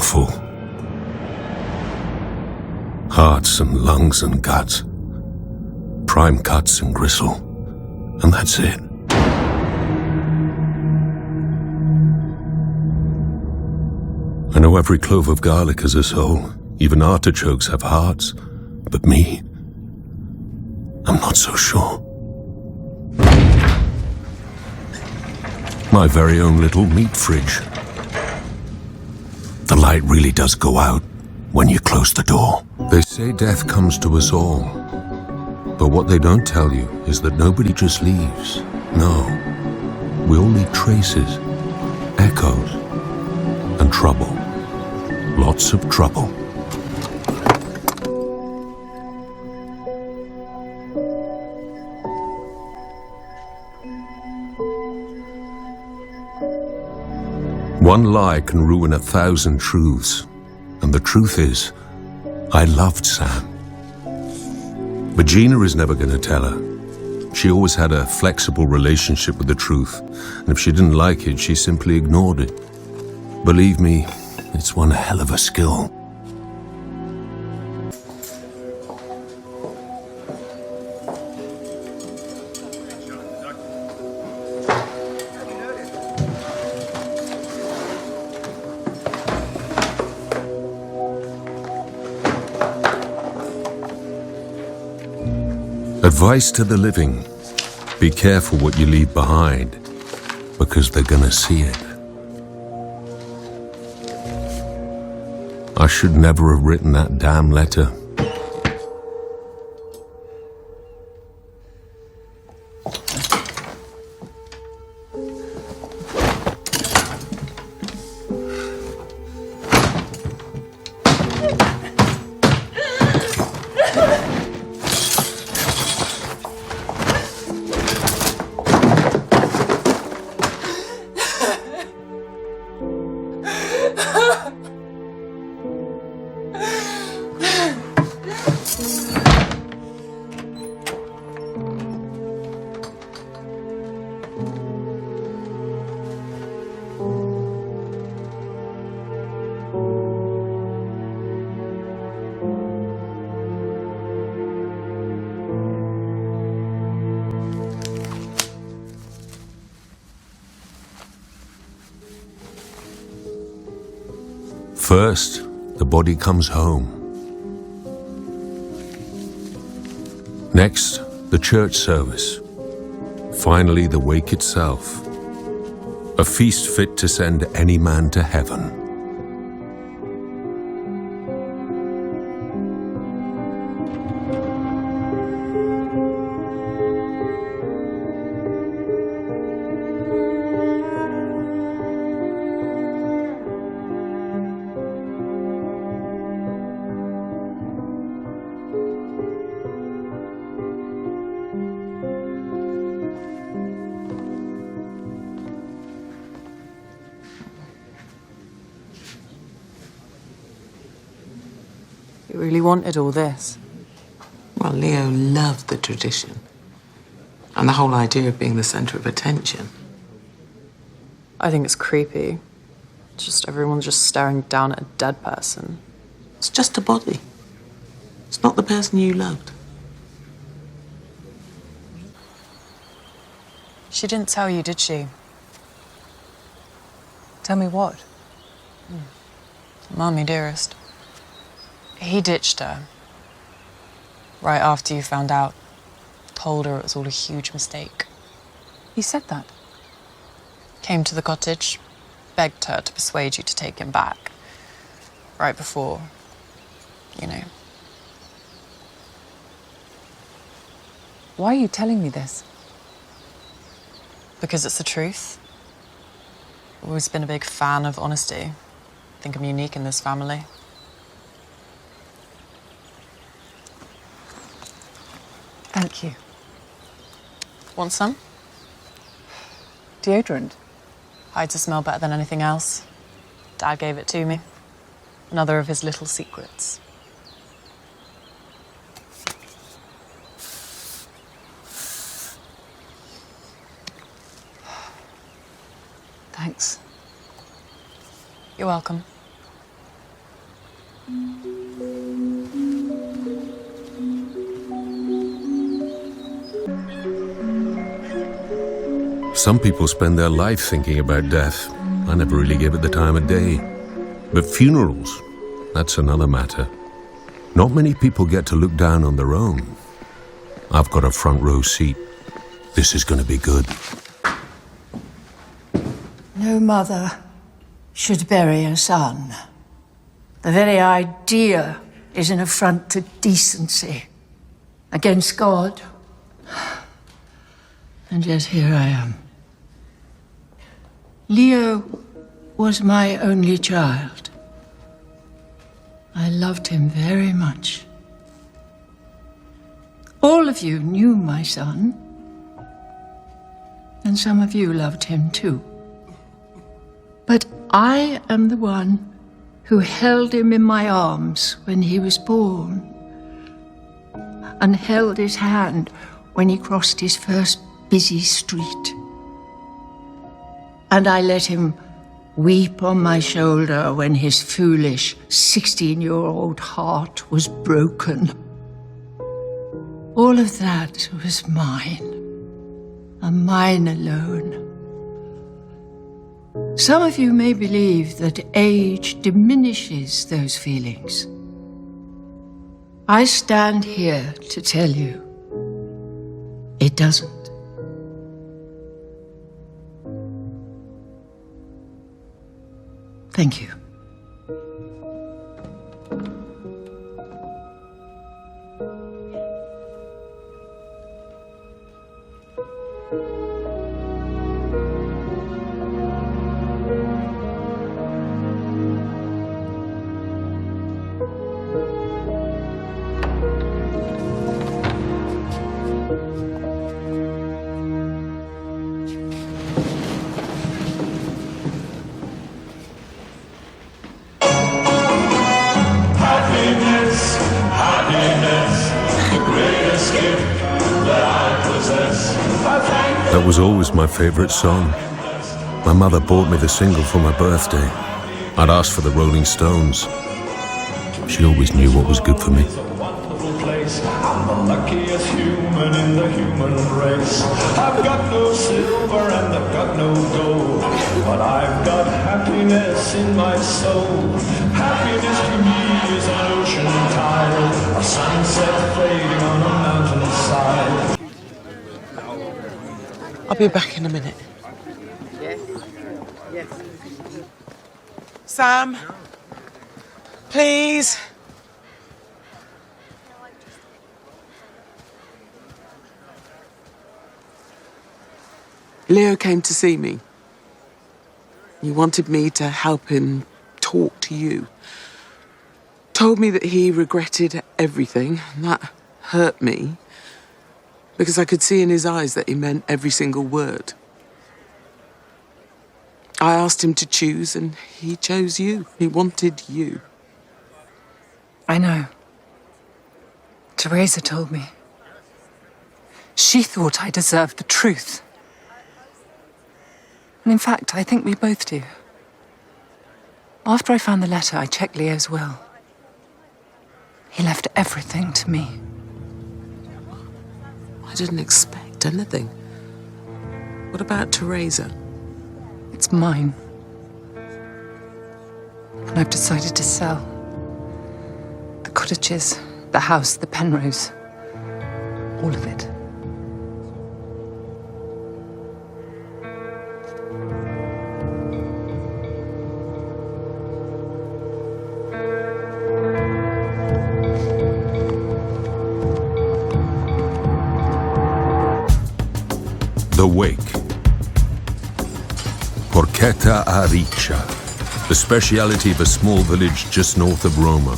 awful. Hearts and lungs and guts. Prime cuts and gristle. And that's it. I know every clove of garlic has a soul. Even artichokes have hearts. But me, I'm not so sure. My very own little meat fridge. The light really does go out when you close the door. They say death comes to us all. But what they don't tell you is that nobody just leaves. No. We all leave traces, echoes, and trouble. Lots of trouble. One lie can ruin 1,000 truths. And the truth is, I loved Sam. But Gina is never going to tell her. She always had a flexible relationship with the truth. And if she didn't like it, she simply ignored it. Believe me, it's one hell of a skill. Advice to the living: be careful what you leave behind, because they're gonna see it. I should never have written that damn letter. First, the body comes home. Next, the church service. Finally, the wake itself. A feast fit to send any man to heaven. You really wanted all this? Well, Leo loved the tradition. And the whole idea of being the centre of attention. I think it's creepy. Just everyone's just staring down at a dead person. It's just a body. It's not the person you loved. She didn't tell you, did she? Tell me what? Mummy, dearest. He ditched her. Right after you found out. Told her it was all a huge mistake. He said that? Came to the cottage, begged her to persuade you to take him back. Right before, you know. Why are you telling me this? Because it's the truth. I've always been a big fan of honesty. I think I'm unique in this family. Thank you. Want some? Deodorant? Hides a smell better than anything else. Dad gave it to me. Another of his little secrets. Thanks. You're welcome. Some people spend their life thinking about death. I never really give it the time of day. But funerals, that's another matter. Not many people get to look down on their own. I've got a front row seat. This is going to be good. No mother should bury a son. The very idea is an affront to decency, against God. And yet here I am. Leo was my only child. I loved him very much. All of you knew my son, and some of you loved him too. But I am the one who held him in my arms when he was born, and held his hand when he crossed his first busy street. And I let him weep on my shoulder when his foolish 16-year-old heart was broken. All of that was mine, and mine alone. Some of you may believe that age diminishes those feelings. I stand here to tell you, it doesn't. Thank you. That was always my favorite song. My mother bought me the single for my birthday. I'd asked for the Rolling Stones. She always knew what was good for me. I'm the luckiest human in the human race. I've got no silver and I've got no gold, but I've got happiness in my soul. Happiness to me is an ocean tide, a sunset fading on a mountainside. I'll be back in a minute. Yes. Sam, please. Leo came to see me. He wanted me to help him talk to you. Told me that he regretted everything, and that hurt me, because I could see in his eyes that he meant every single word. I asked him to choose, and he chose you. He wanted you. I know. Teresa told me. She thought I deserved the truth. And in fact, I think we both do. After I found the letter, I checked Leo's will. He left everything to me. I didn't expect anything. What about Teresa? It's mine. And I've decided to sell. The cottages, the house, the Penrose. All of it. The Wake. Porchetta a riccia, the speciality of a small village just north of Roma.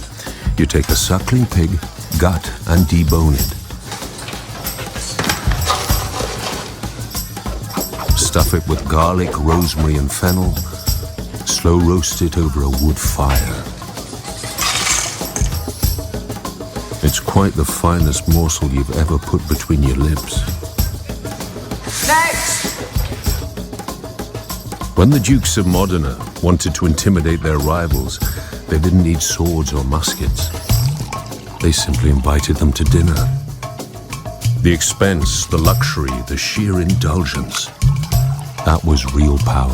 You take a suckling pig, gut and debone it. Stuff it with garlic, rosemary and fennel. Slow roast it over a wood fire. It's quite the finest morsel you've ever put between your lips. Next! When the Dukes of Modena wanted to intimidate their rivals, they didn't need swords or muskets. They simply invited them to dinner. The expense, the luxury, the sheer indulgence. That was real power.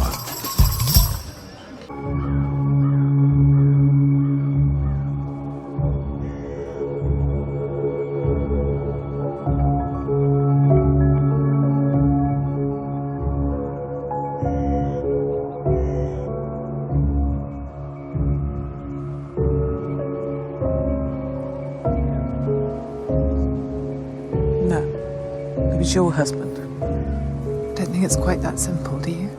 No. He was your husband. Don't think it's quite that simple, do you?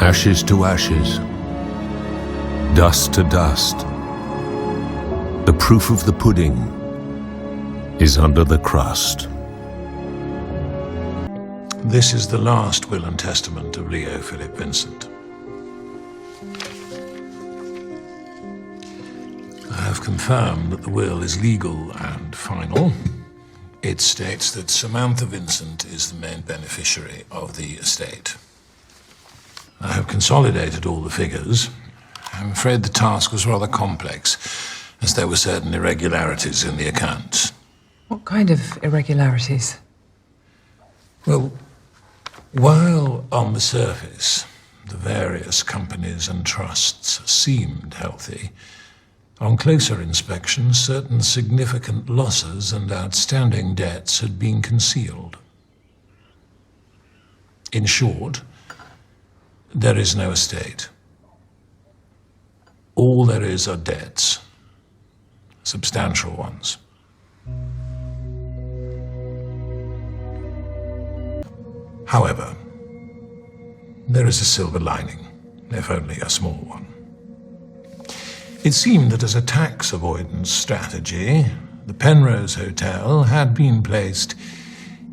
Ashes to ashes, dust to dust. The proof of the pudding is under the crust. This is the last will and testament of Leo Philip Vincent. I have confirmed that the will is legal and final. It states that Samantha Vincent is the main beneficiary of the estate. I have consolidated all the figures. I'm afraid the task was rather complex, as there were certain irregularities in the accounts. What kind of irregularities? Well, while on the surface, the various companies and trusts seemed healthy, on closer inspection, certain significant losses and outstanding debts had been concealed. In short, there is no estate. All there is are debts, substantial ones. However, there is a silver lining, if only a small one. It seemed that as a tax avoidance strategy, the Penrose Hotel had been placed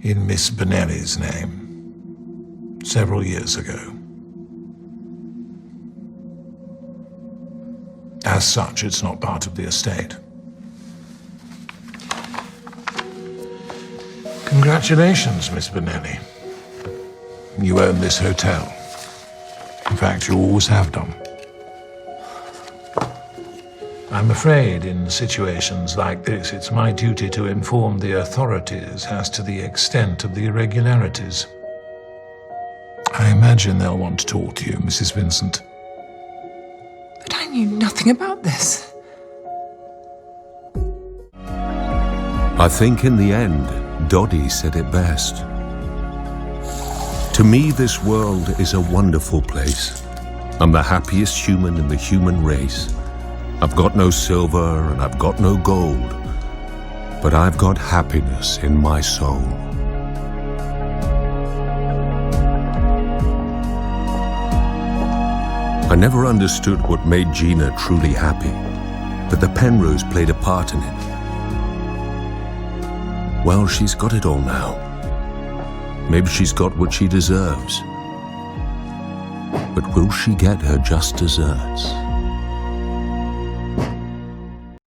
in Miss Benelli's name several years ago. As such, it's not part of the estate. Congratulations, Miss Benelli. You own this hotel. In fact, you always have done. I'm afraid in situations like this, it's my duty to inform the authorities as to the extent of the irregularities. I imagine they'll want to talk to you, Mrs. Vincent. But I knew nothing about this. I think in the end, Doddy said it best. To me, this world is a wonderful place. I'm the happiest human in the human race. I've got no silver and I've got no gold, but I've got happiness in my soul. I never understood what made Gina truly happy, but the Penrose played a part in it. Well, she's got it all now. Maybe she's got what she deserves. But will she get her just desserts?